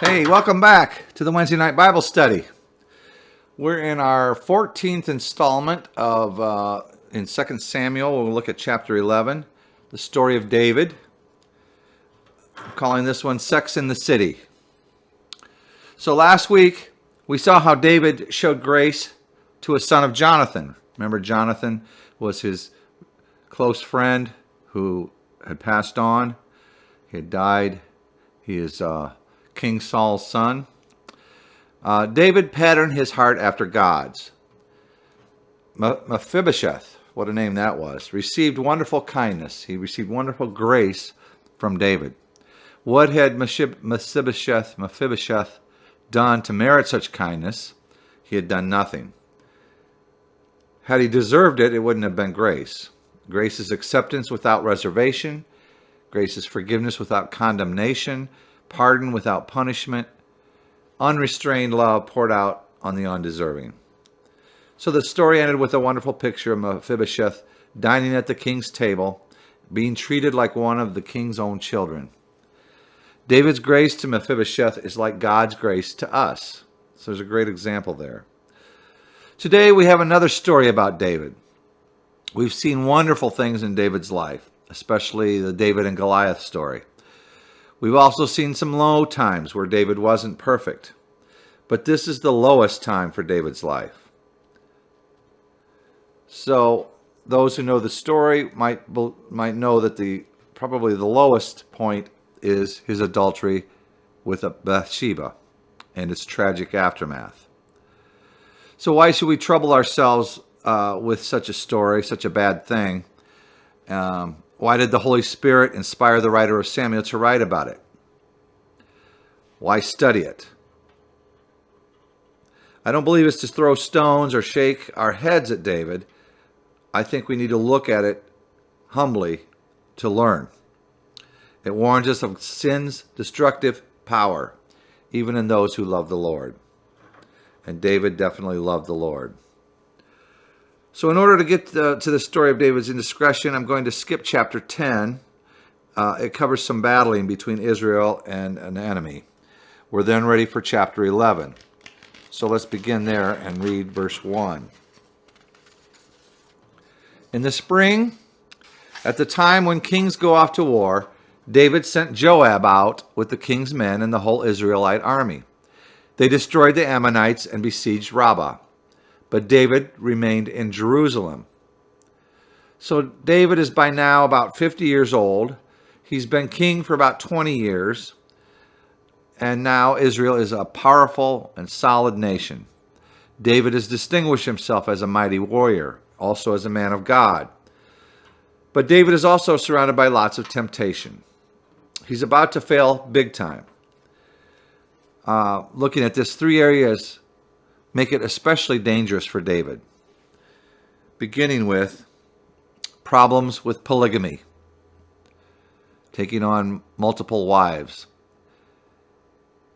Hey, welcome back to the Wednesday night Bible study. We're in our 14th installment of in 2 Samuel. We'll look at chapter 11, the story of David. I'm calling this one Sex in the City. So last week, we saw how David showed grace to a son of Jonathan. Remember, Jonathan was his close friend who had passed on. He had died. He is King Saul's son. David patterned his heart after God's. Mephibosheth, what a name that was, received wonderful kindness. He received wonderful grace from David. What had Mephibosheth done to merit such kindness? He had done nothing. Had he deserved it, it wouldn't have been grace. Grace is acceptance without reservation. Grace is forgiveness without condemnation, pardon without punishment, unrestrained love poured out on the undeserving. So the story ended with a wonderful picture of Mephibosheth dining at the king's table, being treated like one of the king's own children. David's grace to Mephibosheth is like God's grace to us. So there's a great example there. Today we have another story about David. We've seen wonderful things in David's life, especially the David and Goliath story. We've also seen some low times where David wasn't perfect. But this is the lowest time for David's life. So those who know the story might know that probably the lowest point is his adultery with Bathsheba and its tragic aftermath. So why should we trouble ourselves with such a story, such a bad thing? Why did the Holy Spirit inspire the writer of Samuel to write about it? Why study it? I don't believe it's to throw stones or shake our heads at David. I think we need to look at it humbly to learn. It warns us of sin's destructive power, even in those who love the Lord. And David definitely loved the Lord. So in order to get to the story of David's indiscretion, I'm going to skip chapter 10. It covers some battling between Israel and an enemy. We're then ready for chapter 11. So let's begin there and read verse 1. In the spring, at the time when kings go off to war, David sent Joab out with the king's men and the whole Israelite army. They destroyed the Ammonites and besieged Rabbah. But David remained in Jerusalem. So David is by now about 50 years old. He's been king for about 20 years. And now Israel is a powerful and solid nation. David has distinguished himself as a mighty warrior, also as a man of God. But David is also surrounded by lots of temptation. He's about to fail big time. Looking at this, three areas make it especially dangerous for David. Beginning with problems with polygamy, taking on multiple wives.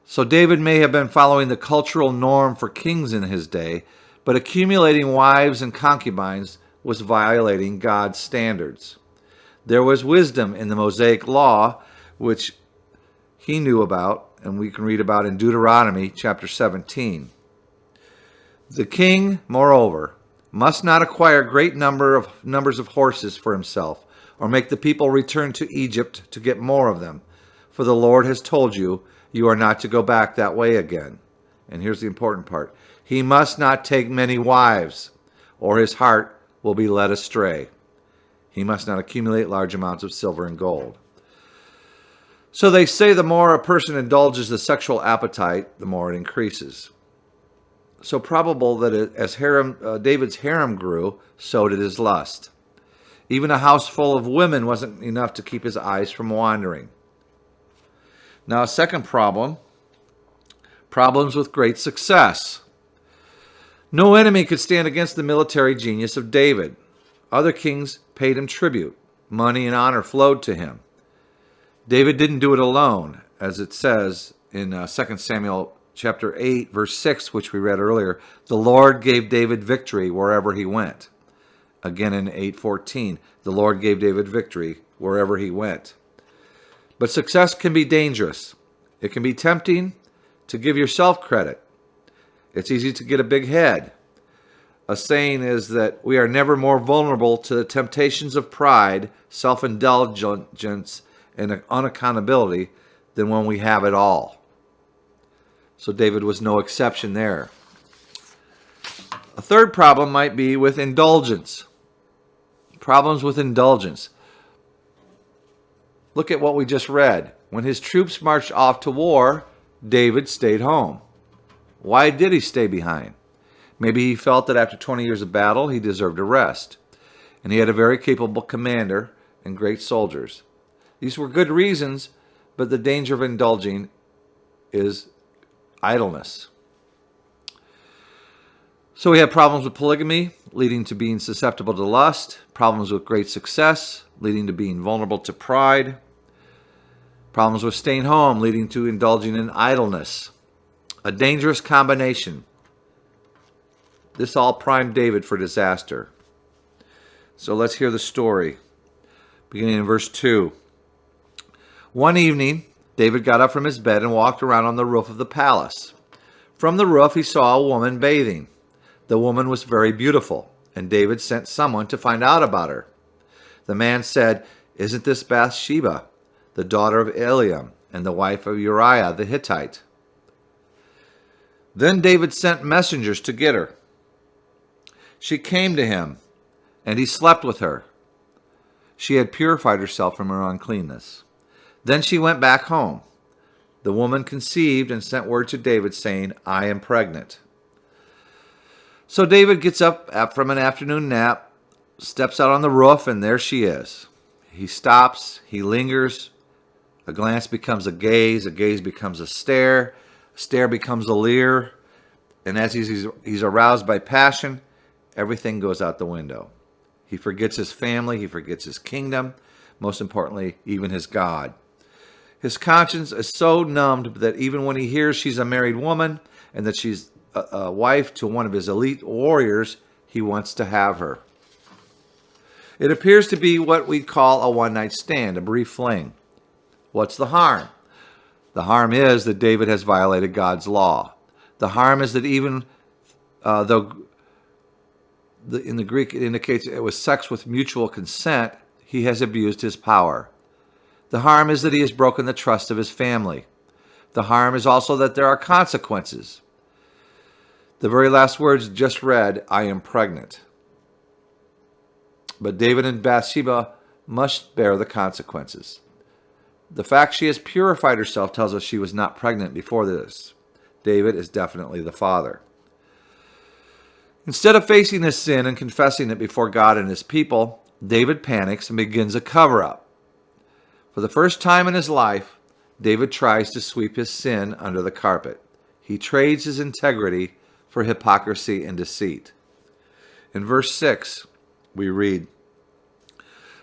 So David may have been following the cultural norm for kings in his day, but accumulating wives and concubines was violating God's standards. There was wisdom in the Mosaic law, which he knew about, and we can read about in Deuteronomy chapter 17. The king, moreover, must not acquire great numbers of horses for himself, or make the people return to Egypt to get more of them. For the Lord has told you, you are not to go back that way again. And here's the important part. He must not take many wives, or his heart will be led astray. He must not accumulate large amounts of silver and gold. So they say the more a person indulges the sexual appetite, the more it increases. So probable that as David's harem grew, so did his lust. Even a house full of women wasn't enough to keep his eyes from wandering. Now, a second problem, problems with great success. No enemy could stand against the military genius of David. Other kings paid him tribute. Money and honor flowed to him. David didn't do it alone, as it says in 2 Samuel chapter 8, verse 6, which we read earlier. The Lord gave David victory wherever he went. Again in 8:14, the Lord gave David victory wherever he went. But success can be dangerous. It can be tempting, to give yourself credit. It's easy to get a big head. A saying is that we are never more vulnerable to the temptations of pride, self-indulgence, and unaccountability than when we have it all. So David was no exception there. A third problem might be with indulgence. Problems with indulgence. Look at what we just read. When his troops marched off to war, David stayed home. Why did he stay behind? Maybe he felt that after 20 years of battle, he deserved a rest. And he had a very capable commander and great soldiers. These were good reasons, but the danger of indulging is idleness. So we have problems with polygamy, leading to being susceptible to lust. Problems with great success, leading to being vulnerable to pride. Problems with staying home, leading to indulging in idleness. A dangerous combination. This all primed David for disaster. So let's hear the story, beginning in verse 2. One evening, David got up from his bed and walked around on the roof of the palace. From the roof, he saw a woman bathing. The woman was very beautiful, and David sent someone to find out about her. The man said, "Isn't this Bathsheba, the daughter of Eliam, and the wife of Uriah the Hittite?" Then David sent messengers to get her. She came to him, and he slept with her. She had purified herself from her uncleanness. Then she went back home. The woman conceived and sent word to David, saying, "I am pregnant." So David gets up from an afternoon nap, steps out on the roof, and there she is. He stops, he lingers. A glance becomes a gaze becomes a stare becomes a leer. And as he's aroused by passion, everything goes out the window. He forgets his family, he forgets his kingdom, most importantly, even his God. His conscience is so numbed that even when he hears she's a married woman and that she's a wife to one of his elite warriors, he wants to have her. It appears to be what we'd call a one-night stand, a brief fling. What's the harm? The harm is that David has violated God's law. The harm is that even though in the Greek it indicates it was sex with mutual consent, he has abused his power. The harm is that he has broken the trust of his family. The harm is also that there are consequences. The very last words just read, "I am pregnant." But David and Bathsheba must bear the consequences. The fact she has purified herself tells us she was not pregnant before this. David is definitely the father. Instead of facing his sin and confessing it before God and his people, David panics and begins a cover-up. For the first time in his life, David tries to sweep his sin under the carpet. He trades his integrity for hypocrisy and deceit. In verse 6, we read,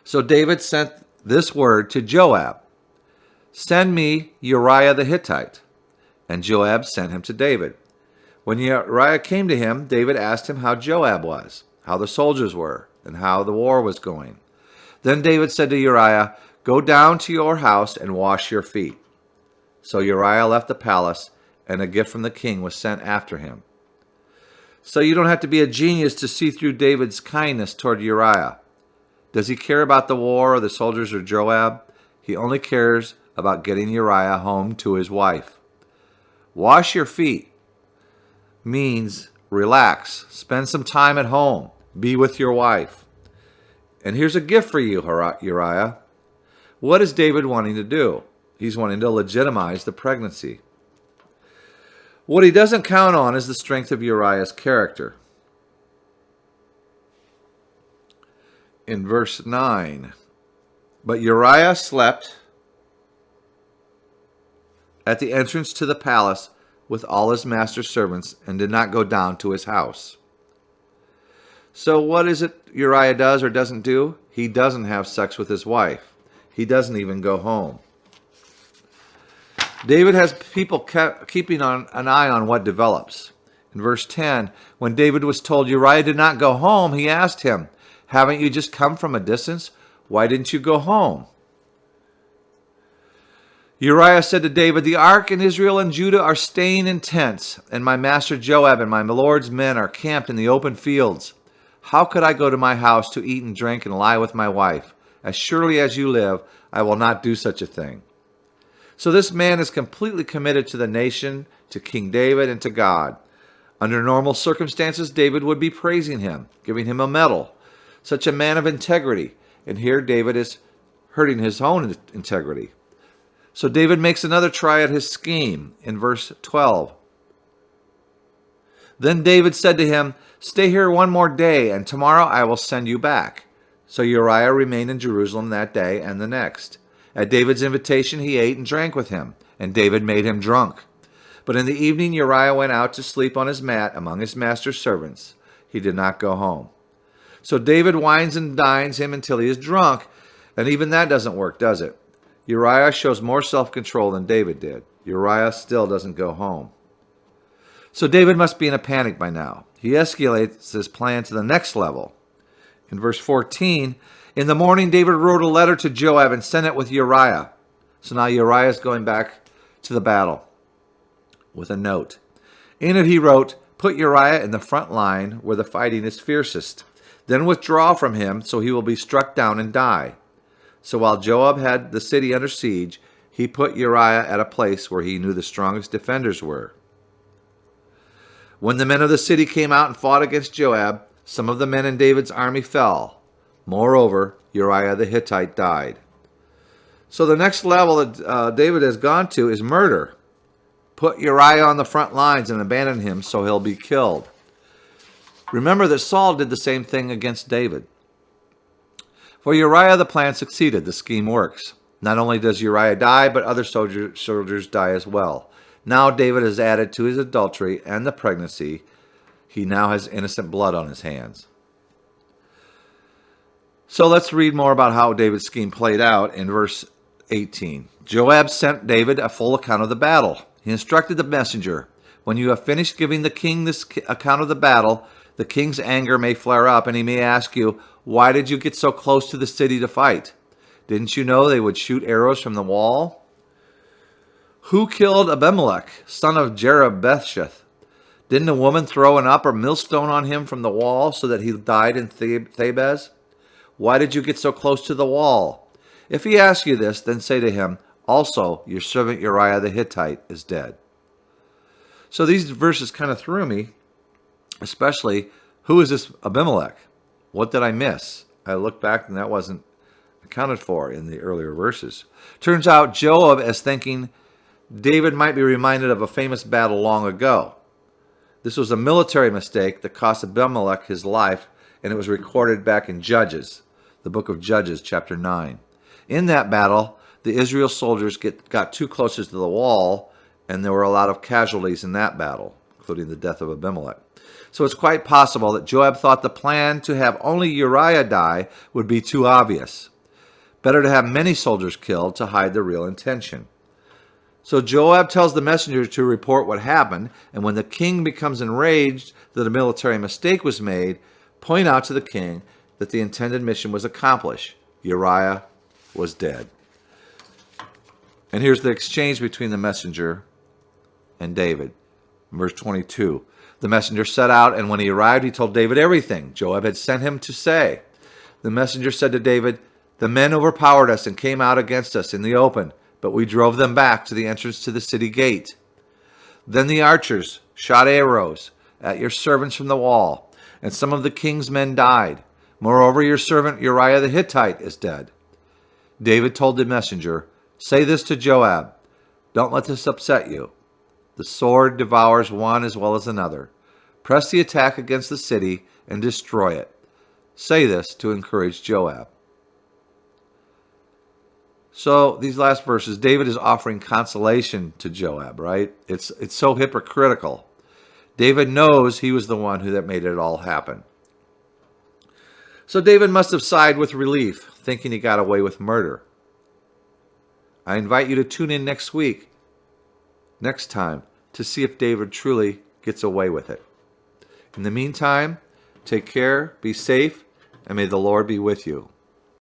"So David sent this word to Joab, 'Send me Uriah the Hittite.' And Joab sent him to David. When Uriah came to him, David asked him how Joab was, how the soldiers were, and how the war was going. Then David said to Uriah, 'Go down to your house and wash your feet.' So Uriah left the palace, and a gift from the king was sent after him." So you don't have to be a genius to see through David's kindness toward Uriah. Does he care about the war or the soldiers or Joab? He only cares about getting Uriah home to his wife. Wash your feet means relax, spend some time at home, be with your wife. And here's a gift for you, Uriah. What is David wanting to do? He's wanting to legitimize the pregnancy. What he doesn't count on is the strength of Uriah's character. In verse 9, "But Uriah slept at the entrance to the palace with all his master's servants and did not go down to his house." So what is it Uriah does or doesn't do? He doesn't have sex with his wife. He doesn't even go home. David has people keeping an eye on what develops. In verse 10, when David was told Uriah did not go home, he asked him, "Haven't you just come from a distance? Why didn't you go home?" Uriah said to David, "The ark and Israel and Judah are staying in tents, and my master Joab and my lord's men are camped in the open fields. How could I go to my house to eat and drink and lie with my wife? As surely as you live, I will not do such a thing." So this man is completely committed to the nation, to King David, and to God. Under normal circumstances, David would be praising him, giving him a medal. Such a man of integrity. And here David is hurting his own integrity. So David makes another try at his scheme in verse 12. Then David said to him, "Stay here one more day, and tomorrow I will send you back." So Uriah remained in Jerusalem that day and the next. At David's invitation, he ate and drank with him, and David made him drunk. But in the evening, Uriah went out to sleep on his mat among his master's servants. He did not go home. So David wines and dines him until he is drunk, and even that doesn't work, does it? Uriah shows more self-control than David did. Uriah still doesn't go home. So David must be in a panic by now. He escalates his plan to the next level. In verse 14, in the morning David wrote a letter to Joab and sent it with Uriah. So now Uriah is going back to the battle with a note. In it he wrote, "Put Uriah in the front line where the fighting is fiercest. Then withdraw from him so he will be struck down and die." So while Joab had the city under siege, he put Uriah at a place where he knew the strongest defenders were. When the men of the city came out and fought against Joab, some of the men in David's army fell. Moreover, Uriah the Hittite died. So the next level that David has gone to is murder. Put Uriah on the front lines and abandon him so he'll be killed. Remember that Saul did the same thing against David. For Uriah, the plan succeeded. The scheme works. Not only does Uriah die, but other soldiers die as well. Now David has added to his adultery and the pregnancy. He now has innocent blood on his hands. So let's read more about how David's scheme played out in verse 18. Joab sent David a full account of the battle. He instructed the messenger, "When you have finished giving the king this account of the battle, the king's anger may flare up, and he may ask you, 'Why did you get so close to the city to fight? Didn't you know they would shoot arrows from the wall?' Who killed Abimelech, son of Jerubbesheth? Didn't a woman throw an upper millstone on him from the wall so that he died in Thebez? Why did you get so close to the wall? If he asks you this, then say to him, 'Also, your servant Uriah the Hittite is dead.'" So these verses kind of threw me, especially, who is this Abimelech? What did I miss? I looked back and that wasn't accounted for in the earlier verses. Turns out Joab is thinking David might be reminded of a famous battle long ago. This was a military mistake that cost Abimelech his life, and it was recorded back in Judges, the book of Judges, chapter 9. In that battle, the Israel soldiers got too close to the wall, and there were a lot of casualties in that battle, including the death of Abimelech. So it's quite possible that Joab thought the plan to have only Uriah die would be too obvious. Better to have many soldiers killed to hide the real intention. So Joab tells the messenger to report what happened, and when the king becomes enraged that a military mistake was made, point out to the king that the intended mission was accomplished. Uriah was dead. And here's the exchange between the messenger and David. Verse 22. The messenger set out, and when he arrived, he told David everything Joab had sent him to say. The messenger said to David, "The men overpowered us and came out against us in the open, but we drove them back to the entrance to the city gate. Then the archers shot arrows at your servants from the wall, and some of the king's men died. Moreover, your servant Uriah the Hittite is dead." David told the messenger, "Say this to Joab, don't let this upset you. The sword devours one as well as another. Press the attack against the city and destroy it. Say this to encourage Joab." So these last verses, David is offering consolation to Joab, right? It's so hypocritical. David knows he was the one that made it all happen. So David must have sighed with relief, thinking he got away with murder. I invite you to tune in next time, to see if David truly gets away with it. In the meantime, take care, be safe, and may the Lord be with you.